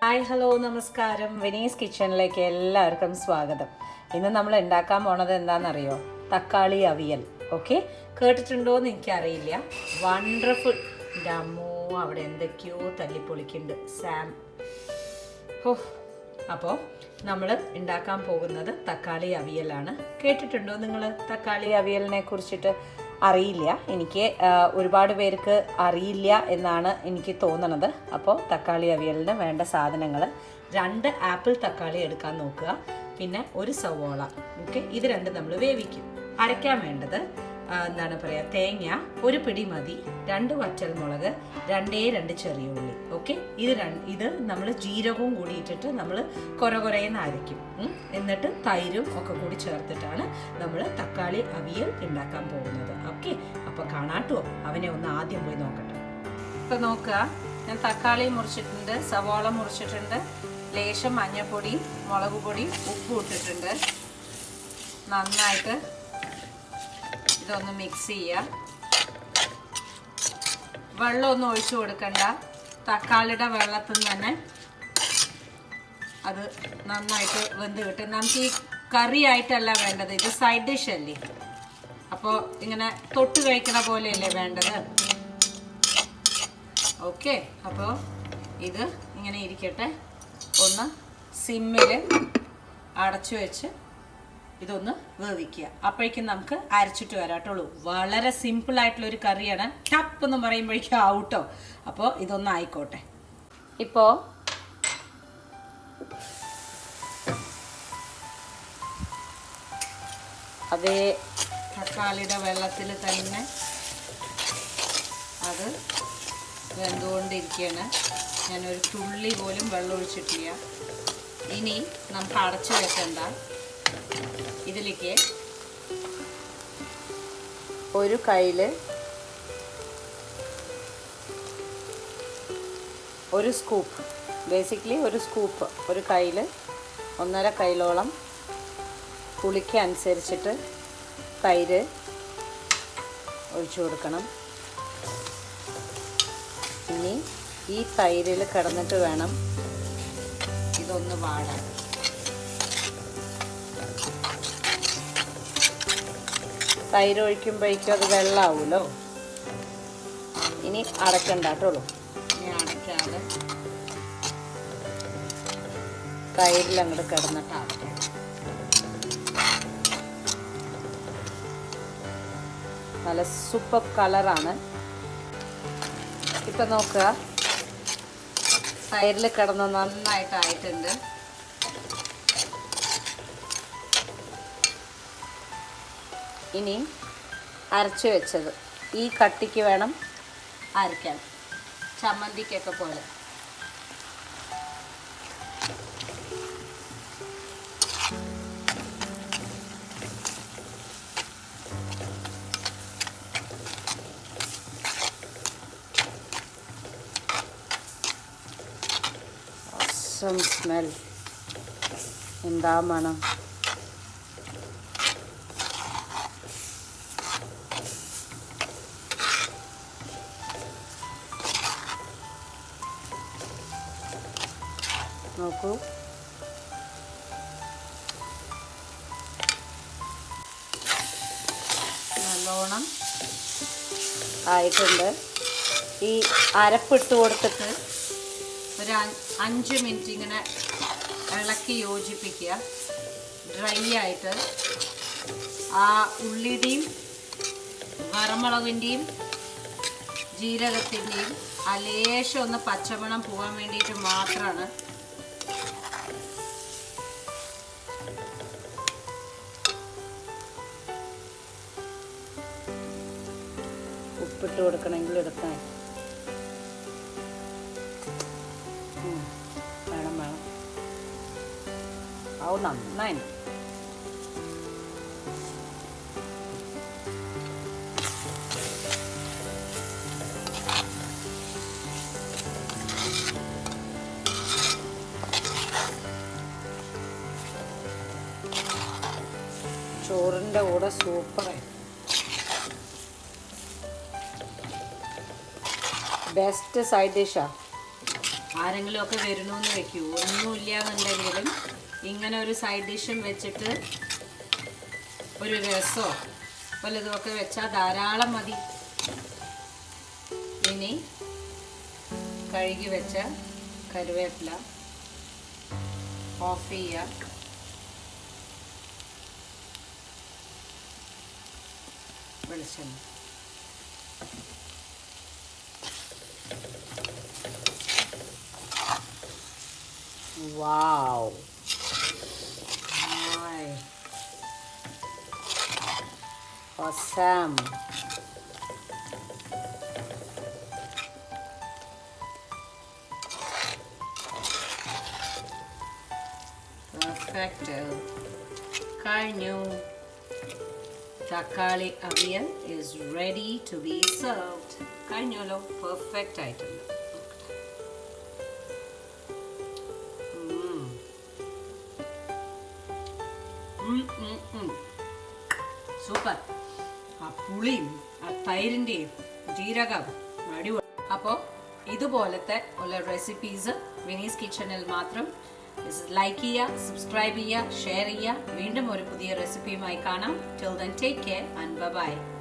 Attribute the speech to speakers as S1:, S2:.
S1: Hi hello നമസ്കാരം. വിനീസ് കിച്ചണിലേക്ക് എല്ലാവർക്കും സ്വാഗതം. ഇന്ന് നമ്മൾ ഉണ്ടാക്കാൻ പോണത് എന്താണെന്നറിയോ? തക്കാളി അവിയൽ. ഓക്കെ, കേട്ടിട്ടുണ്ടോ എന്ന് എനിക്കറിയില്ല. വണ്ടർഫുൾ. എൻ്റെ അമ്മോ, അവിടെ എന്തൊക്കെയോ തല്ലിപ്പൊളിക്കുന്നുണ്ട് സാം. ഓ, അപ്പോൾ നമ്മൾ ഉണ്ടാക്കാൻ പോകുന്നത് തക്കാളി അവിയലാണ്. കേട്ടിട്ടുണ്ടോ നിങ്ങൾ തക്കാളി അവിയലിനെ കുറിച്ചിട്ട്? അറിയില്ല, എനിക്ക് ഒരുപാട് പേർക്ക് അറിയില്ല എന്നാണ് എനിക്ക് തോന്നണത്. അപ്പോൾ തക്കാളി അവിയലിന് വേണ്ട സാധനങ്ങൾ: 2 ആപ്പിൾ തക്കാളി എടുക്കാൻ നോക്കുക, പിന്നെ 1 സവോള. ഓക്കെ, ഇത് രണ്ടും നമ്മൾ വേവിക്കും. അരയ്ക്കാൻ വേണ്ടത് എന്താണ് പറയുക, തേങ്ങ 1 പിടി മതി, 2 വറ്റൽമുളക്, 2 ചെറിയ ഉള്ളി. ഓക്കെ, ഇത് നമ്മൾ ജീരകവും കൂടി ഇട്ടിട്ട് നമ്മൾ കുറേന്ന് അരയ്ക്കും. എന്നിട്ട് തൈരും ഒക്കെ കൂടി ചേർത്തിട്ടാണ് നമ്മൾ തക്കാളി അവിയൽ ഉണ്ടാക്കാൻ പോകുന്നത്. ഓക്കെ, അപ്പോൾ കാണാട്ടോ, അവനെ ഒന്ന് ആദ്യം പോയി നോക്കട്ടെ. ഇപ്പം നോക്കുക, ഞാൻ തക്കാളി മുറിച്ചിട്ടുണ്ട്, സവാള മുറിച്ചിട്ടുണ്ട്, ലേശം മഞ്ഞൾപ്പൊടി, മുളക് പൊടി, ഉപ്പ് ഇട്ടിട്ടുണ്ട്. നന്നായിട്ട് ഇതൊന്ന് മിക്സ് ചെയ്യുക. വെള്ളമൊന്നും ഒഴിച്ചു കൊടുക്കണ്ട, തക്കാളിയുടെ വെള്ളത്തിൽ നിന്ന് തന്നെ അത് നന്നായിട്ട് വെന്ത് കിട്ടും. നമുക്ക് ഈ കറി ആയിട്ടല്ല വേണ്ടത്, ഇത് സൈഡ് ഡിഷ് അല്ലേ, അപ്പോൾ ഇങ്ങനെ തൊട്ട് കഴിക്കണ പോലെയല്ലേ വേണ്ടത്. ഓക്കെ, അപ്പോൾ ഇത് ഇങ്ങനെ ഇരിക്കട്ടെ. ഒന്ന് സിമ്മിൽ അടച്ചു വെച്ച് ഇതൊന്ന് വേവിക്കുക. അപ്പോഴേക്കും നമുക്ക് അരച്ചിട്ട് വരാട്ടുള്ളൂ. വളരെ സിമ്പിളായിട്ടുള്ളൊരു കറിയാണ്. ടപ്പ് എന്ന് പറയുമ്പോഴേക്കും ഔട്ടോ. അപ്പോൾ ഇതൊന്ന് ആയിക്കോട്ടെ. ഇപ്പോൾ അതേ തക്കാളിയുടെ വെള്ളത്തിൽ തന്നെ അത് വെന്തുകൊണ്ടിരിക്കുകയാണ്. ഞാനൊരു തുള്ളി പോലും വെള്ളം ഒഴിച്ചിട്ടില്ല. ഇനി നമുക്ക് അടച്ചു വെക്കണ്ട. ഇതിലേക്ക് ഒരു കയ്യിൽ ഒരു സ്കൂപ്പ്, ബേസിക്കലി ഒരു സ്കൂപ്പ്, ഒരു കയ്യിൽ 1.5 കൈയിലോളം പുളിക്ക് അനുസരിച്ചിട്ട് തൈര് ഒഴിച്ചു കൊടുക്കണം. ഇനി ഈ തൈരിൽ കിടന്നിട്ട് വേണം ഇതൊന്ന് വാടാൻ. തൈര് ഒഴിക്കുമ്പോഴേക്കും അത് വെള്ളമാവുമല്ലോ. ഇനി അടക്കണ്ടാട്ടുള്ളൂ. ഇനി അടയ്ക്കാതെ തൈരിൽ അങ്ങോട്ട് കിടന്നിട്ട് അടയ്ക്കാം. നല്ല സൂപ്പർ കളറാണ്. ഇപ്പം നോക്കുക, തൈരിൽ കിടന്ന് നന്നായിട്ടായിട്ടുണ്ട്. ഇനി അരച്ച് വെച്ചത് ഈ കട്ടിക്ക് വേണം അരയ്ക്കാൻ, ചമ്മന്തിക്കൊക്കെ പോലെ. awesome smell. എന്താ മണം! നോക്കൂ, നല്ലോണം ആയിട്ടുണ്ട്. ഈ അരപ്പിട്ട് കൊടുത്തിട്ട് ഒരു 5 മിനിറ്റ് ഇങ്ങനെ ഇളക്കി യോജിപ്പിക്കുക. ഡ്രൈ ആയിട്ട് ആ ഉള്ളിയുടെയും വറമുളകിൻ്റെയും ജീരകത്തിൻ്റെയും ആ ലേശം ഒന്ന് പച്ചമണം പോകാൻ വേണ്ടിയിട്ട് മാത്രമാണ്. ഉപ്പിട്ട് കൊടുക്കണമെങ്കിൽ എടുക്കാൻ വേണം. നന്നായി. ചോറിൻ്റെ കൂടെ സൂപ്പറായി. ബെസ്റ്റ് സൈഡ് ഡിഷാണ്. ആരെങ്കിലും ഒക്കെ വരണമെന്ന് വെക്കൂ, ഒന്നുമില്ല എന്നുണ്ടെങ്കിലും ഇങ്ങനെ ഒരു സൈഡ് ഡിഷും വെച്ചിട്ട് ഒരു രസമോ വല്ലതുമൊക്കെ വെച്ചാൽ ധാരാളം മതി. ഇനി കഴുകി വെച്ച കറിവേപ്പില ഓഫ് ചെയ്യുക. വെളിച്ചെണ്ണ wow awesome. Perfect. കഴിഞ്ഞു. തക്കാളി avial is ready to be served. കഴിഞ്ഞല്ലോ, പെർഫെക്റ്റ് ആയിട്ടുണ്ട്. സൂപ്പർ. ആ പുളിയും ആ തൈരിൻ്റെയും ജീരകം അടിപൊളി. അപ്പോൾ ഇതുപോലത്തെ ഉള്ള റെസിപ്പീസ് വിനീസ് കിച്ചണിൽ മാത്രം. ലൈക്ക് ചെയ്യുക, സബ്സ്ക്രൈബ് ചെയ്യുക, ഷെയർ ചെയ്യുക. വീണ്ടും ഒരു പുതിയ റെസിപ്പിയുമായി കാണാം. Till then, take care and bye bye.